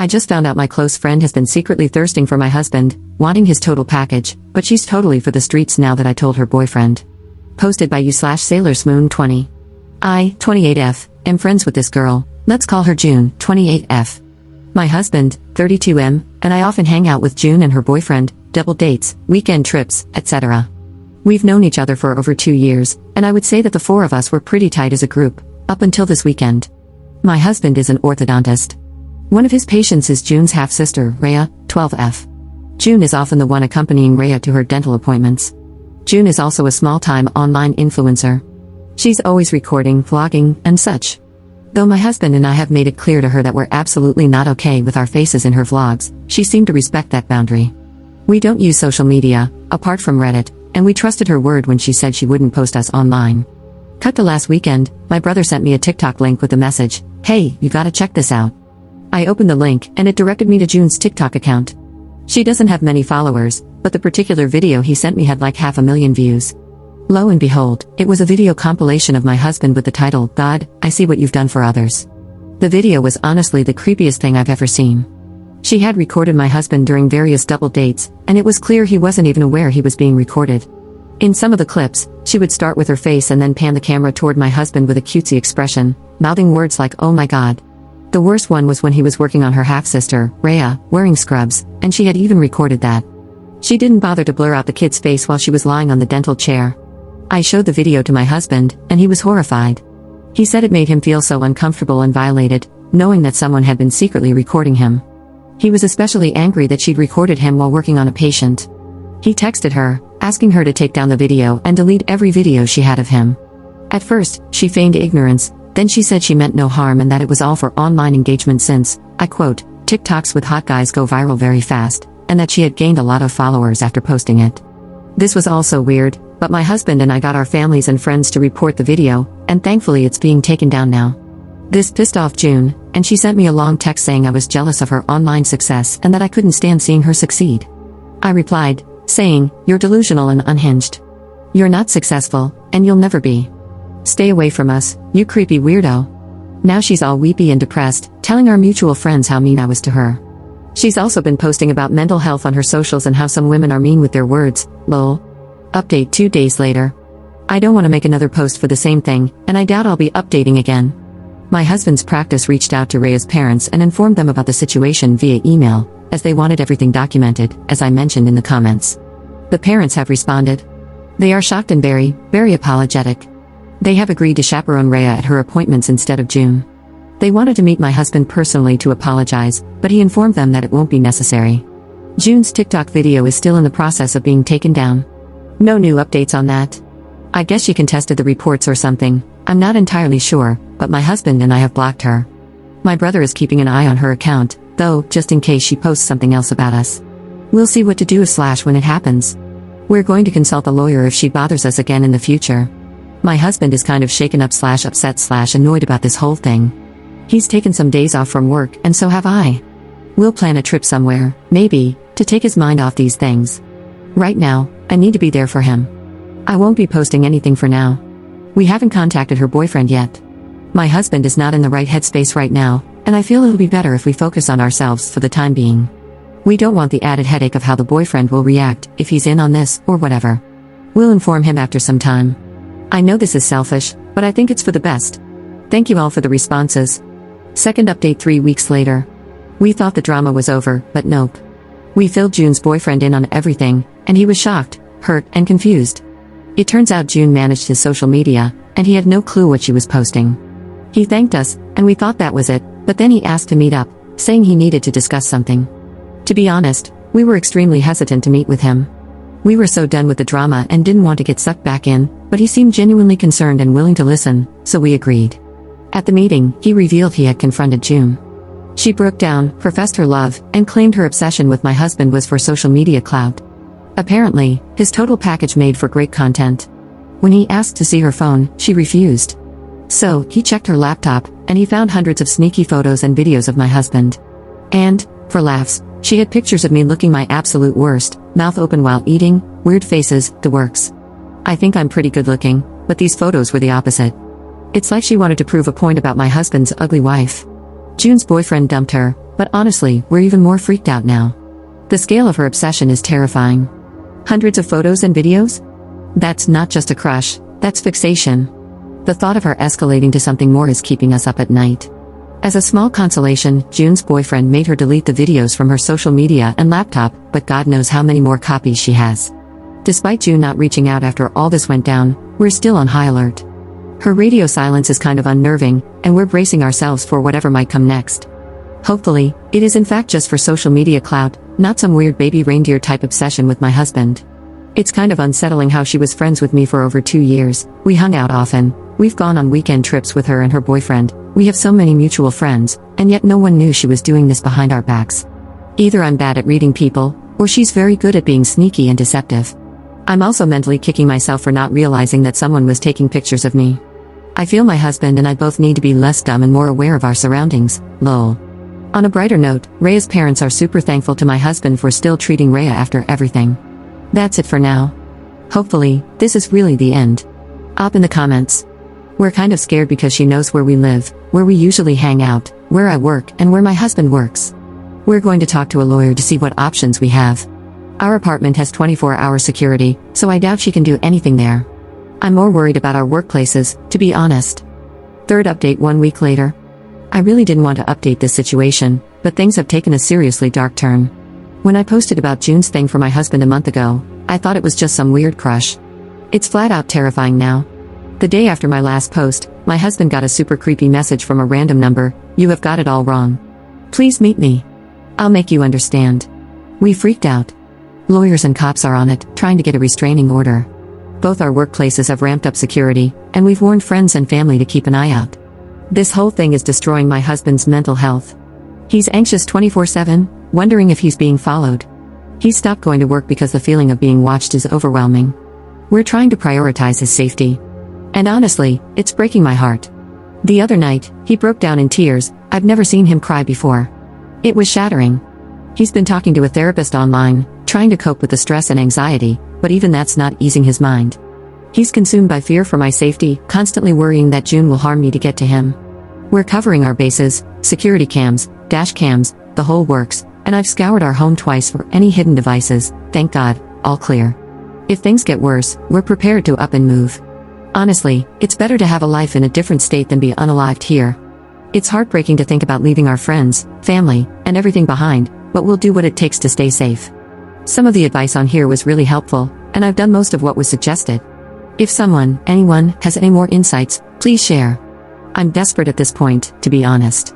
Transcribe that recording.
I just found out my close friend has been secretly thirsting for my husband, wanting his total package, but she's totally for the streets now that I told her boyfriend. Posted by you/SailorsMoon20. I, 28F, am friends with this girl, let's call her June, 28F. My husband, 32M, and I often hang out with June and her boyfriend, double dates, weekend trips, etc. We've known each other for over 2 years, and I would say that the four of us were pretty tight as a group, up until this weekend. My husband is an orthodontist. One of his patients is June's half-sister, Rhea, 12F. June is often the one accompanying Rhea to her dental appointments. June is also a small-time online influencer. She's always recording, vlogging, and such. Though my husband and I have made it clear to her that we're absolutely not okay with our faces in her vlogs, she seemed to respect that boundary. We don't use social media, apart from Reddit, and we trusted her word when she said she wouldn't post us online. Cut to last weekend, my brother sent me a TikTok link with the message, "Hey, you gotta check this out." I opened the link, and it directed me to June's TikTok account. She doesn't have many followers, but the particular video he sent me had like 500,000 views. Lo and behold, it was a video compilation of my husband with the title, "God, I see what you've done for others." The video was honestly the creepiest thing I've ever seen. She had recorded my husband during various double dates, and it was clear he wasn't even aware he was being recorded. In some of the clips, she would start with her face and then pan the camera toward my husband with a cutesy expression, mouthing words like, "Oh my God." The worst one was when he was working on her half-sister, Rhea, wearing scrubs, and she had even recorded that. She didn't bother to blur out the kid's face while she was lying on the dental chair. I showed the video to my husband, and he was horrified. He said it made him feel so uncomfortable and violated, knowing that someone had been secretly recording him. He was especially angry that she'd recorded him while working on a patient. He texted her, asking her to take down the video and delete every video she had of him. At first, she feigned ignorance, then she said she meant no harm and that it was all for online engagement since, I quote, "TikToks with hot guys go viral very fast," and that she had gained a lot of followers after posting it. This was also weird, but my husband and I got our families and friends to report the video, and thankfully it's being taken down now. This pissed off June, and she sent me a long text saying I was jealous of her online success and that I couldn't stand seeing her succeed. I replied, saying, "You're delusional and unhinged. You're not successful, and you'll never be. Stay away from us, you creepy weirdo." Now she's all weepy and depressed, telling our mutual friends how mean I was to her. She's also been posting about mental health on her socials and how some women are mean with their words, lol. Update 2 days later. I don't want to make another post for the same thing, and I doubt I'll be updating again. My husband's practice reached out to Rhea's parents and informed them about the situation via email, as they wanted everything documented, as I mentioned in the comments. The parents have responded. They are shocked and very, very apologetic. They have agreed to chaperone Rhea at her appointments instead of June. They wanted to meet my husband personally to apologize, but he informed them that it won't be necessary. June's TikTok video is still in the process of being taken down. No new updates on that. I guess she contested the reports or something, I'm not entirely sure, but my husband and I have blocked her. My brother is keeping an eye on her account, though, just in case she posts something else about us. We'll see what to do when it happens. We're going to consult a lawyer if she bothers us again in the future. My husband is kind of shaken up /upset/ annoyed about this whole thing. He's taken some days off from work, and so have I. We'll plan a trip somewhere, maybe, to take his mind off these things. Right now, I need to be there for him. I won't be posting anything for now. We haven't contacted her boyfriend yet. My husband is not in the right headspace right now, and I feel it'll be better if we focus on ourselves for the time being. We don't want the added headache of how the boyfriend will react if he's in on this, or whatever. We'll inform him after some time. I know this is selfish, but I think it's for the best. Thank you all for the responses. Second update 3 weeks later. We thought the drama was over, but nope. We filled June's boyfriend in on everything, and he was shocked, hurt, and confused. It turns out June managed his social media, and he had no clue what she was posting. He thanked us, and we thought that was it, but then he asked to meet up, saying he needed to discuss something. To be honest, we were extremely hesitant to meet with him. We were so done with the drama and didn't want to get sucked back in, but he seemed genuinely concerned and willing to listen, so we agreed. At the meeting, he revealed he had confronted June. She broke down, professed her love, and claimed her obsession with my husband was for social media clout. Apparently, his total package made for great content. When he asked to see her phone, she refused. So, he checked her laptop, and he found hundreds of sneaky photos and videos of my husband. And, for laughs, she had pictures of me looking my absolute worst, mouth open while eating, weird faces, the works. I think I'm pretty good looking, but these photos were the opposite. It's like she wanted to prove a point about my husband's ugly wife. June's boyfriend dumped her, But honestly, we're even more freaked out now. The scale of her obsession is terrifying. Hundreds of photos and videos? That's not just a crush, that's fixation. The thought of her escalating to something more is keeping us up at night. As a small consolation, June's boyfriend made her delete the videos from her social media and laptop, but God knows how many more copies she has. Despite June not reaching out after all this went down, we're still on high alert. Her radio silence is kind of unnerving, and we're bracing ourselves for whatever might come next. Hopefully, it is in fact just for social media clout, not some weird baby reindeer type obsession with my husband. It's kind of unsettling how she was friends with me for over 2 years, we hung out often, we've gone on weekend trips with her and her boyfriend, we have so many mutual friends, and yet no one knew she was doing this behind our backs. Either I'm bad at reading people, or she's very good at being sneaky and deceptive. I'm also mentally kicking myself for not realizing that someone was taking pictures of me. I feel my husband and I both need to be less dumb and more aware of our surroundings, lol. On a brighter note, Rhea's parents are super thankful to my husband for still treating Rhea after everything. That's it for now. Hopefully, this is really the end. Up in the comments. We're kind of scared because she knows where we live, where we usually hang out, where I work, and where my husband works. We're going to talk to a lawyer to see what options we have. Our apartment has 24-hour security, so I doubt she can do anything there. I'm more worried about our workplaces, to be honest. Third update 1 week later. I really didn't want to update this situation, but things have taken a seriously dark turn. When I posted about June's thing for my husband a month ago, I thought it was just some weird crush. It's flat out terrifying now. The day after my last post, my husband got a super creepy message from a random number, "You have got it all wrong. Please meet me. I'll make you understand." We freaked out. Lawyers and cops are on it, trying to get a restraining order. Both our workplaces have ramped up security, and we've warned friends and family to keep an eye out. This whole thing is destroying my husband's mental health. He's anxious 24/7, wondering if he's being followed. He's stopped going to work because the feeling of being watched is overwhelming. We're trying to prioritize his safety. And honestly, it's breaking my heart. The other night, he broke down in tears. I've never seen him cry before. It was shattering. He's been talking to a therapist online, trying to cope with the stress and anxiety, but even that's not easing his mind. He's consumed by fear for my safety, constantly worrying that June will harm me to get to him. We're covering our bases, security cams, dash cams, the whole works, and I've scoured our home twice for any hidden devices, thank God, all clear. If things get worse, we're prepared to up and move. Honestly, it's better to have a life in a different state than be unalived here. It's heartbreaking to think about leaving our friends, family, and everything behind, but we'll do what it takes to stay safe. Some of the advice on here was really helpful, and I've done most of what was suggested. If anyone, has any more insights, please share. I'm desperate at this point, to be honest.